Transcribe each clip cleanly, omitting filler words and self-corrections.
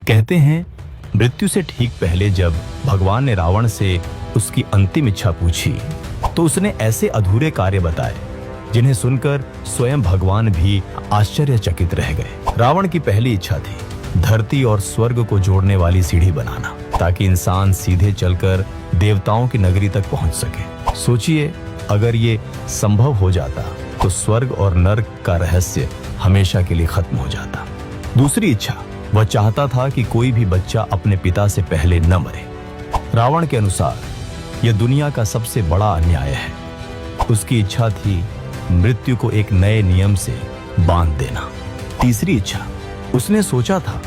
कहते हैं मृत्यु से ठीक पहले जब भगवान ने रावण से उसकी अंतिम इच्छा पूछी तो उसने ऐसे अधूरे कार्य बताए जिन्हें सुनकर स्वयं भगवान भी आश्चर्यचकित रह गए। रावण की पहली इच्छा थी धरती और स्वर्ग को जोड़ने वाली सीढ़ी बनाना ताकि इंसान सीधे चलकर देवताओं की नगरी तक पहुंच सके। सोचिए, अगर ये संभव हो जाता तो स्वर्ग और नर्क का रहस्य हमेशा के लिए खत्म हो जाता। दूसरी इच्छा, वह चाहता था कि कोई भी बच्चा अपने पिता से पहले न मरे। रावण के अनुसार यह दुनिया का सबसे बड़ा अन्याय है। उसकी इच्छा थी मृत्यु को एक नए नियम से बांध देना। तीसरी इच्छा, उसने सोचा था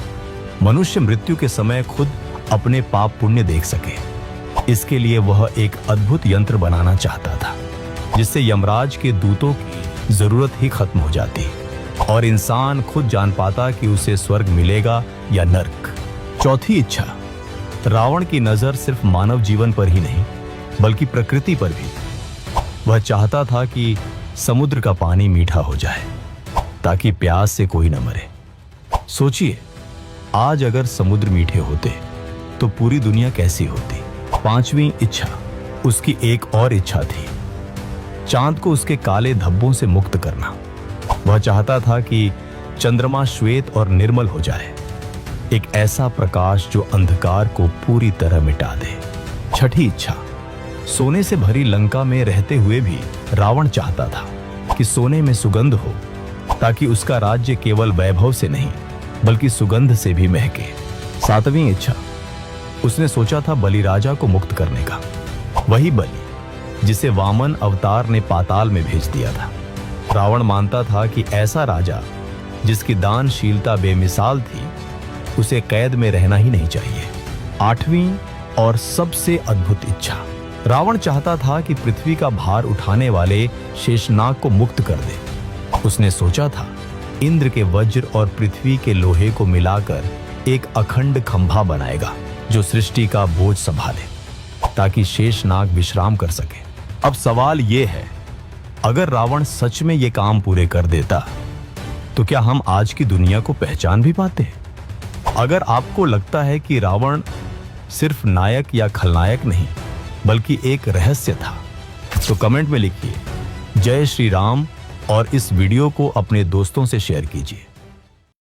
मनुष्य मृत्यु के समय खुद अपने पाप पुण्य देख सके। इसके लिए वह एक अद्भुत यंत्र बनाना चाहता था जिससे यमराज के दूतों की जरूरत ही खत्म हो जाती और इंसान खुद जान पाता कि उसे स्वर्ग मिलेगा या नर्क। चौथी इच्छा, रावण की नजर सिर्फ मानव जीवन पर ही नहीं बल्कि प्रकृति पर भी। वह चाहता था कि समुद्र का पानी मीठा हो जाए ताकि प्यास से कोई न मरे। सोचिए, आज अगर समुद्र मीठे होते तो पूरी दुनिया कैसी होती। पांचवी इच्छा, उसकी एक और इच्छा थी चांद को उसके काले धब्बों से मुक्त करना। वह चाहता था कि चंद्रमा श्वेत और निर्मल हो जाए, एक ऐसा प्रकाश जो अंधकार को पूरी तरह मिटा दे। छठी इच्छा, सोने से भरी लंका में रहते हुए भी रावण चाहता था कि सोने में सुगंध हो ताकि उसका राज्य केवल वैभव से नहीं बल्कि सुगंध से भी महके। सातवीं इच्छा, उसने सोचा था बलि राजा को मुक्त करने का, वही बलि जिसे वामन अवतार ने पाताल में भेज दिया था। रावण मानता था कि ऐसा राजा जिसकी दानशीलता बेमिसाल थी उसे कैद में रहना ही नहीं चाहिए। आठवीं और सबसे अद्भुत इच्छा, रावण चाहता था कि पृथ्वी का भार उठाने वाले शेषनाग को मुक्त कर दे। उसने सोचा था इंद्र के वज्र और पृथ्वी के लोहे को मिलाकर एक अखंड खंभा बनाएगा जो सृष्टि का बोझ संभाले ताकि शेषनाग विश्राम कर सके। अब सवाल यह है, अगर रावण सच में ये काम पूरे कर देता तो क्या हम आज की दुनिया को पहचान भी पाते? अगर आपको लगता है कि रावण सिर्फ नायक या खलनायक नहीं बल्कि एक रहस्य था तो कमेंट में लिखिए जय श्री राम और इस वीडियो को अपने दोस्तों से शेयर कीजिए।